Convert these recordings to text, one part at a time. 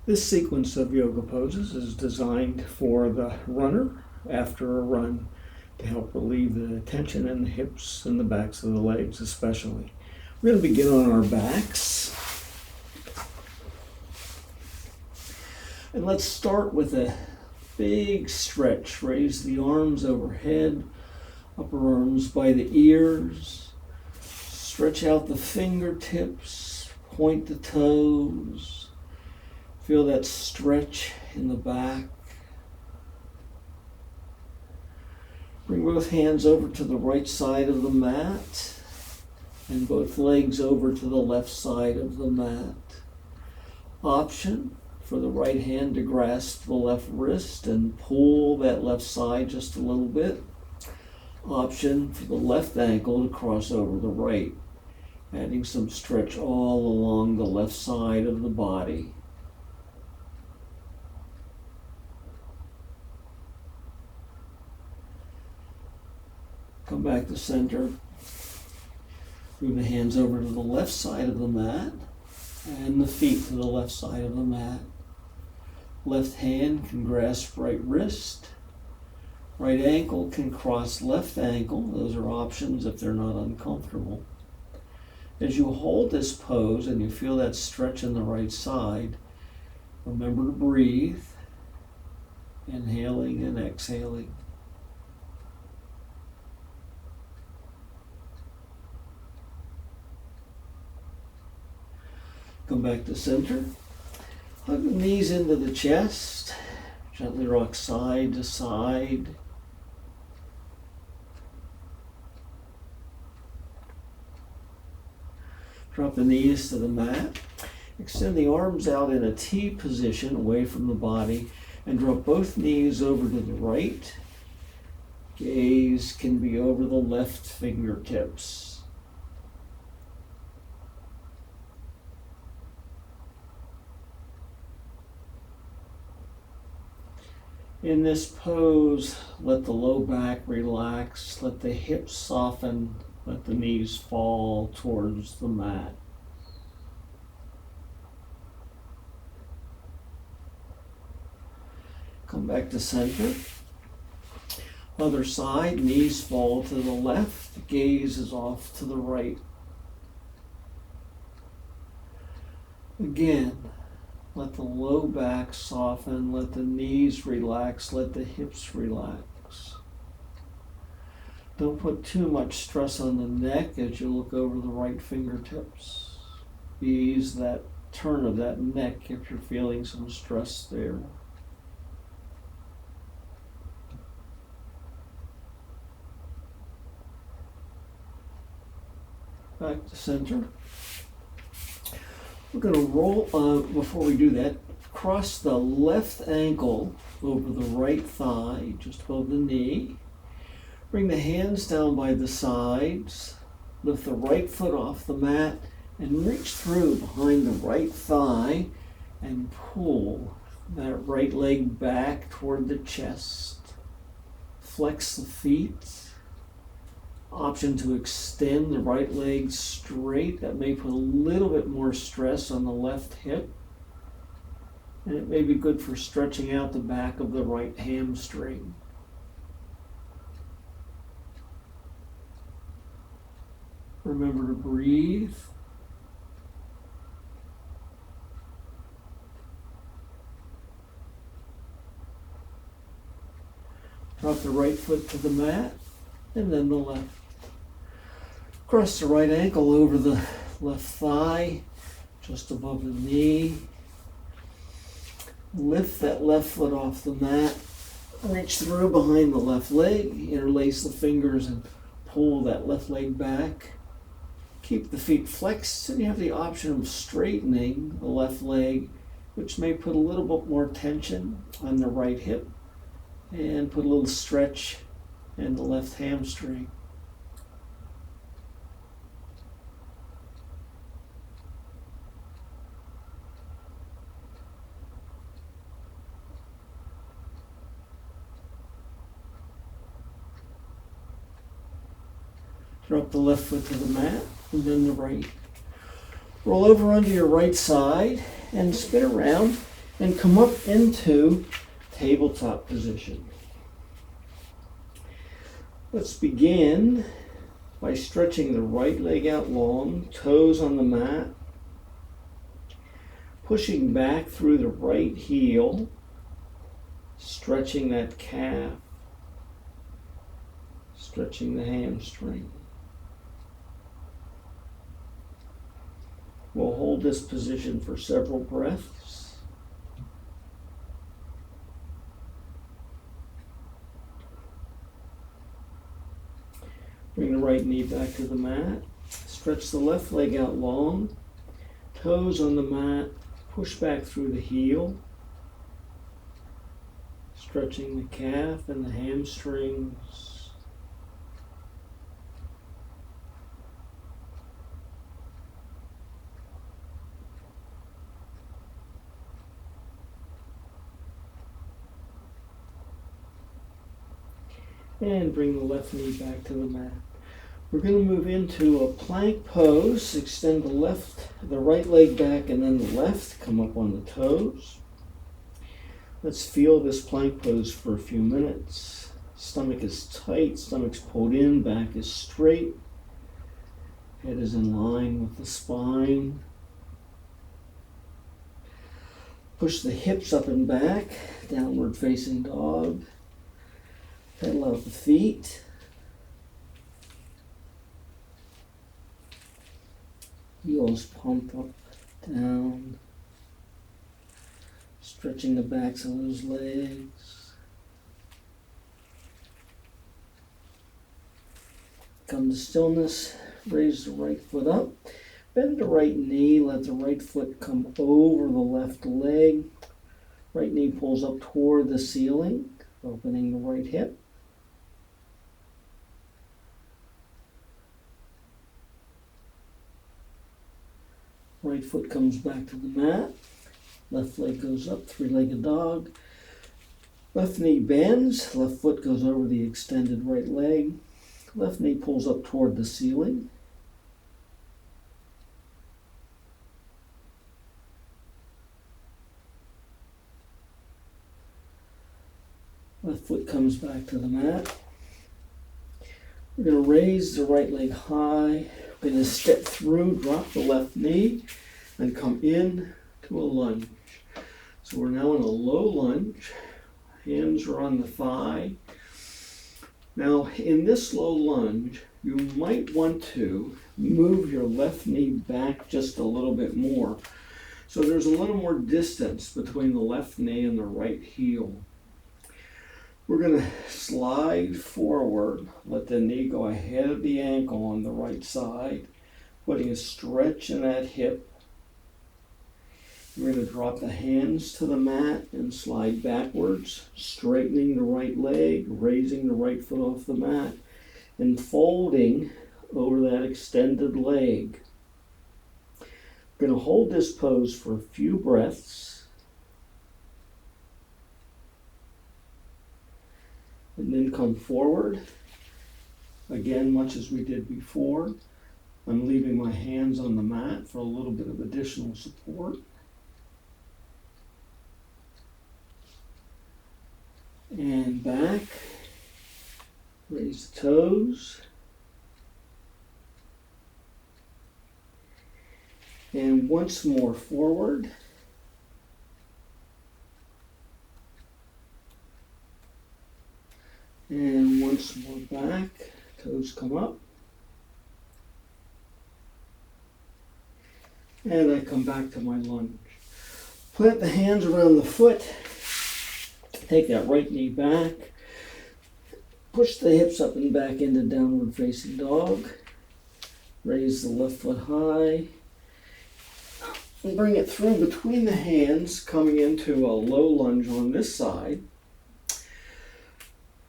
This sequence of yoga poses is designed for the runner after a run to help relieve the tension in the hips and the backs of the legs especially. We're going to begin on our backs. And let's start with a big stretch. Raise the arms overhead, upper arms by the ears. Stretch out the fingertips, point the toes. Feel that stretch in the back. Bring both hands over to the right side of the mat and both legs over to the left side of the mat. Option for the right hand to grasp the left wrist and pull that left side just a little bit. Option for the left ankle to cross over the right, adding some stretch all along the left side of the body. Come back to center. Move the hands over to the left side of the mat and the feet to the left side of the mat. Left hand can grasp right wrist. Right ankle can cross left ankle. Those are options if they're not uncomfortable. As you hold this pose and you feel that stretch in the right side, remember to breathe, inhaling and exhaling. Come back to center. Hug the knees into the chest. Gently rock side to side. Drop the knees to the mat. Extend the arms out in a T position away from the body and drop both knees over to the right. Gaze can be over the left fingertips. In this pose, let the low back relax, let the hips soften, let the knees fall towards the mat. Come back to center. Other side, knees fall to the left, gaze is off to the right. Again, let the low back soften, let the knees relax, let the hips relax. Don't put too much stress on the neck as you look over the right fingertips. Ease that turn of that neck if you're feeling some stress there. Back to center. We're going to roll, before we do that, cross the left ankle over the right thigh, just above the knee. Bring the hands down by the sides. Lift the right foot off the mat and reach through behind the right thigh and pull that right leg back toward the chest. Flex the feet. Option to extend the right leg straight. That may put a little bit more stress on the left hip. And it may be good for stretching out the back of the right hamstring. Remember to breathe. Drop the right foot to the mat and then the left. Cross the right ankle over the left thigh, just above the knee. Lift that left foot off the mat. Reach through behind the left leg. Interlace the fingers and pull that left leg back. Keep the feet flexed, and you have the option of straightening the left leg, which may put a little bit more tension on the right hip and put a little stretch in the left hamstring. Drop the left foot to the mat and then the right. Roll over onto your right side and spin around and come up into tabletop position. Let's begin by stretching the right leg out long, toes on the mat, pushing back through the right heel, stretching that calf, stretching the hamstring. We'll hold this position for several breaths. Bring the right knee back to the mat. Stretch the left leg out long, toes on the mat, push back through the heel, stretching the calf and the hamstrings. And bring the left knee back to the mat. We're going to move into a plank pose. Extend the right leg back and then the left. Come up on the toes. Let's feel this plank pose for a few minutes. Stomach is tight, stomach's pulled in, back is straight. Head is in line with the spine. Push the hips up and back, downward facing dog. Pedal out the feet. Heels pump up, down. Stretching the backs of those legs. Come to stillness. Raise the right foot up. Bend the right knee. Let the right foot come over the left leg. Right knee pulls up toward the ceiling, opening the right hip. Right foot comes back to the mat. Left leg goes up, three-legged dog. Left knee bends. Left foot goes over the extended right leg. Left knee pulls up toward the ceiling. Left foot comes back to the mat. We're going to raise the right leg high. We're going to step through, drop the left knee, and come in to a lunge. So we're now in a low lunge. Hands are on the thigh. Now, in this low lunge, you might want to move your left knee back just a little bit more. So there's a little more distance between the left knee and the right heel. We're going to slide forward, let the knee go ahead of the ankle on the right side, putting a stretch in that hip. We're going to drop the hands to the mat and slide backwards, straightening the right leg, raising the right foot off the mat, and folding over that extended leg. We're going to hold this pose for a few breaths. And then come forward. Again, much as we did before, I'm leaving my hands on the mat for a little bit of additional support. And back. Raise the toes. And once more forward. And once more back, toes come up. And I come back to my lunge. Plant the hands around the foot. Take that right knee back. Push the hips up and back into downward facing dog. Raise the left foot high. And bring it through between the hands, coming into a low lunge on this side.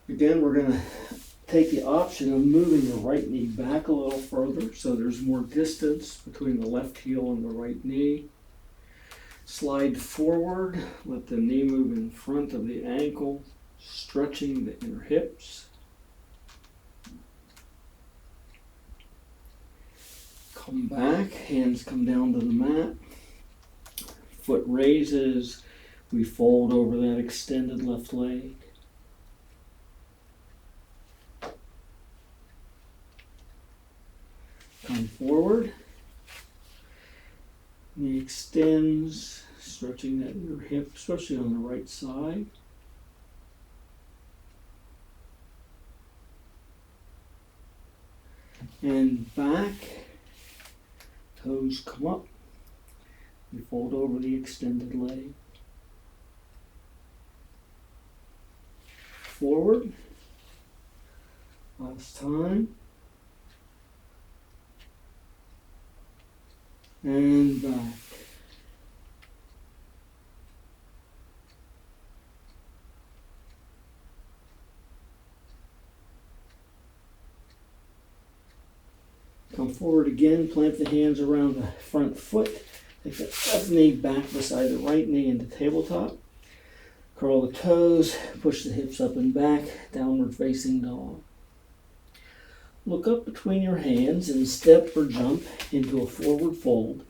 Again, we're going to take the option of moving the right knee back a little further so there's more distance between the left heel and the right knee. Slide forward, let the knee move in front of the ankle, stretching the inner hips. Come back, hands come down to the mat. Foot raises, We fold over that extended left leg. Come forward. Knee extends, stretching that inner hip, especially on the right side. And back. Toes come up. We fold over the extended leg. Forward. Last time. And back. Come forward again, plant the hands around the front foot. Take the left knee back beside the right knee into tabletop. Curl the toes, push the hips up and back, downward facing dog. Look up between your hands and step or jump into a forward fold.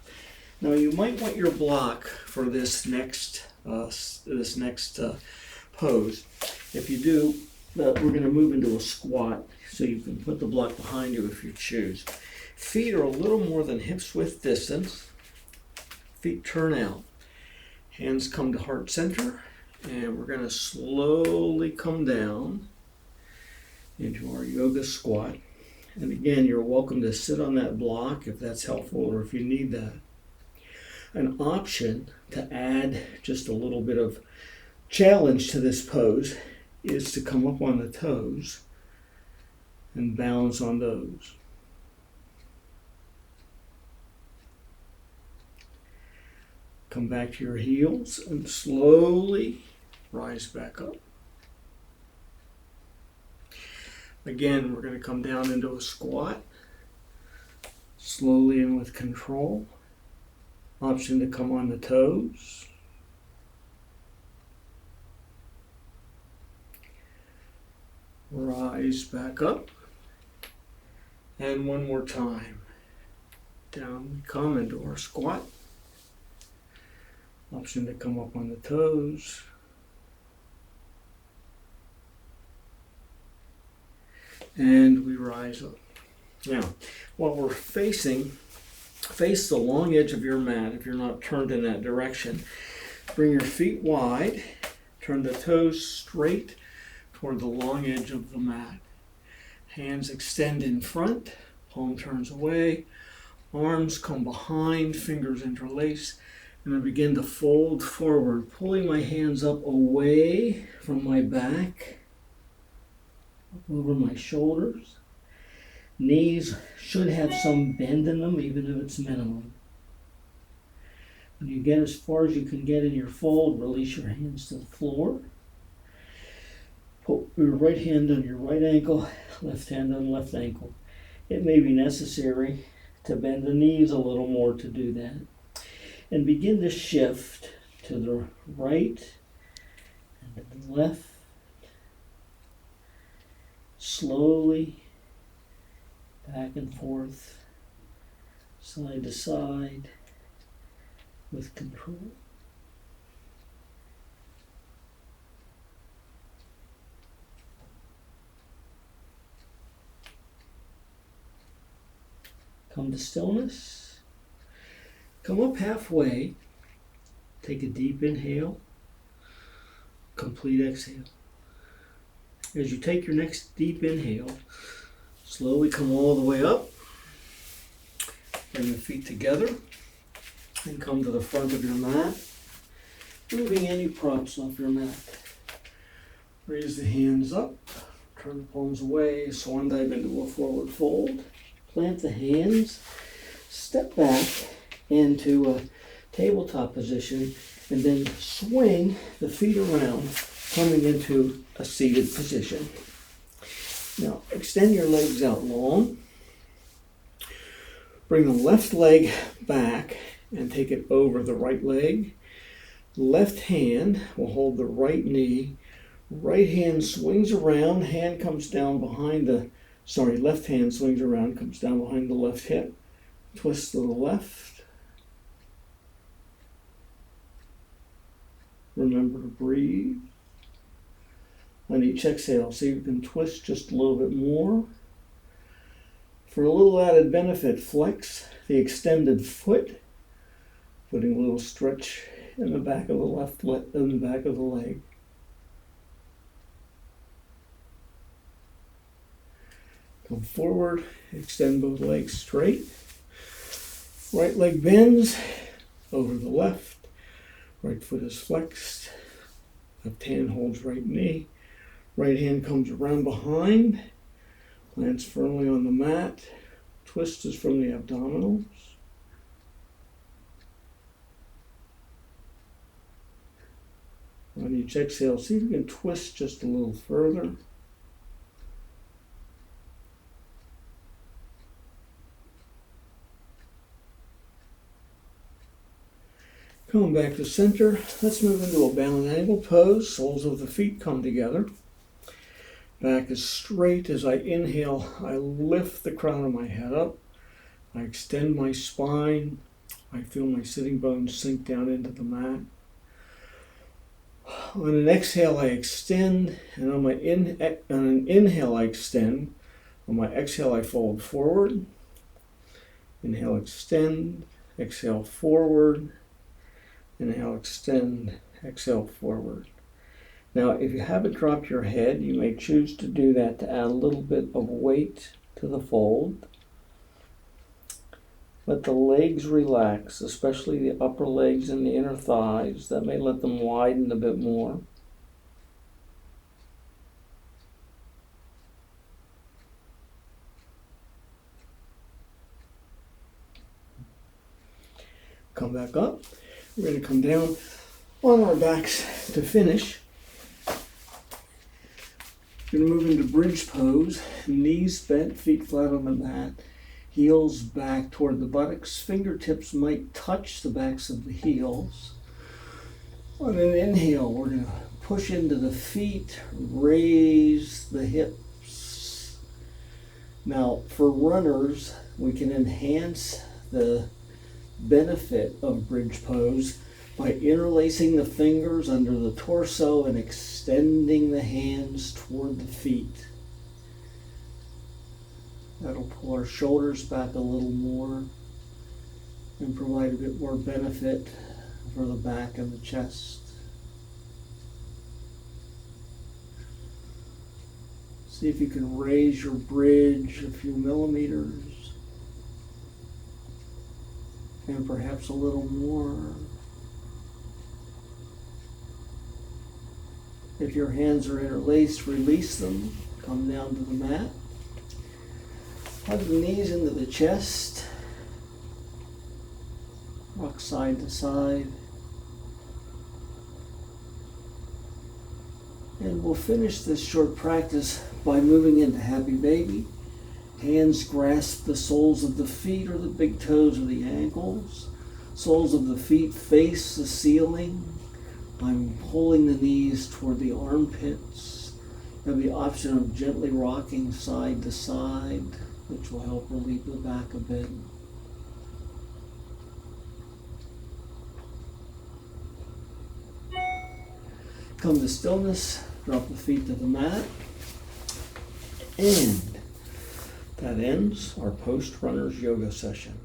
Now you might want your block for this next pose. If you do, we're going to move into a squat, so you can put the block behind you if you choose. Feet are a little more than hips width distance. Feet turn out. Hands come to heart center, and we're going to slowly come down into our yoga squat. And again, you're welcome to sit on that block if that's helpful or if you need that. An option to add just a little bit of challenge to this pose is to come up on the toes and balance on those. Come back to your heels and slowly rise back up. Again, we're going to come down into a squat, slowly and with control. Option to come on the toes. Rise back up. And one more time. Down we come into our squat. Option to come up on the toes. And we rise up. Now, while we're face the long edge of your mat if you're not turned in that direction. Bring your feet wide. Turn the toes straight toward the long edge of the mat. Hands extend in front. Palm turns away. Arms come behind. Fingers interlace. And I begin to fold forward, pulling my hands up away from my back. Over my shoulders. Knees should have some bend in them, even if it's minimum. When you get as far as you can get in your fold, release your hands to the floor. Put your right hand on your right ankle, left hand on left ankle. It may be necessary to bend the knees a little more to do that. And begin to shift to the right and to the left. Slowly, back and forth, side to side, with control. Come to stillness. Come up halfway. Take a deep inhale. Complete exhale. As you take your next deep inhale, slowly come all the way up. Bring the feet together and come to the front of your mat, moving any props off your mat. Raise the hands up, turn the palms away, swan dive into a forward fold. Plant the hands, step back into a tabletop position, and then swing the feet around, coming into a seated position. Now, extend your legs out long. Bring the left leg back and take it over the right leg. Left hand will hold the right knee. Right hand swings around, hand comes down behind left hand swings around, comes down behind the left hip. Twist to the left. Remember to breathe. On each exhale, see if you can twist just a little bit more. For a little added benefit, flex the extended foot, putting a little stretch in the back of the left leg, in the back of the leg. Come forward, extend both legs straight. Right leg bends over the left. Right foot is flexed. Left hand holds right knee. Right hand comes around behind. Lands firmly on the mat. Twist is from the abdominals. On each exhale, see if you can twist just a little further. Coming back to center, let's move into a bound angle pose. Soles of the feet come together. Back is straight. As I inhale, I lift the crown of my head up. I extend my spine. I feel my sitting bones sink down into the mat. On an exhale, I extend, and on an inhale, I extend. On my exhale, I fold forward. Inhale, extend. Exhale, forward. Inhale, extend. Exhale, forward. Now, if you haven't dropped your head, you may choose to do that to add a little bit of weight to the fold. Let the legs relax, especially the upper legs and the inner thighs. That may let them widen a bit more. Come back up. We're going to come down on our backs to finish. We're going to move into bridge pose. Knees bent, feet flat on the mat. Heels back toward the buttocks. Fingertips might touch the backs of the heels. On an inhale, we're going to push into the feet, raise the hips. Now, for runners, we can enhance the benefit of bridge pose by interlacing the fingers under the torso and extending the hands toward the feet. That'll pull our shoulders back a little more and provide a bit more benefit for the back and the chest. See if you can raise your bridge a few millimeters and perhaps a little more. If your hands are interlaced, release them. Come down to the mat. Hug the knees into the chest. Rock side to side. And we'll finish this short practice by moving into Happy Baby. Hands grasp the soles of the feet or the big toes or the ankles. Soles of the feet face the ceiling. I'm pulling the knees toward the armpits. You have the option of gently rocking side to side, which will help relieve the back a bit. Come to stillness, drop the feet to the mat, and that ends our post-runners yoga session.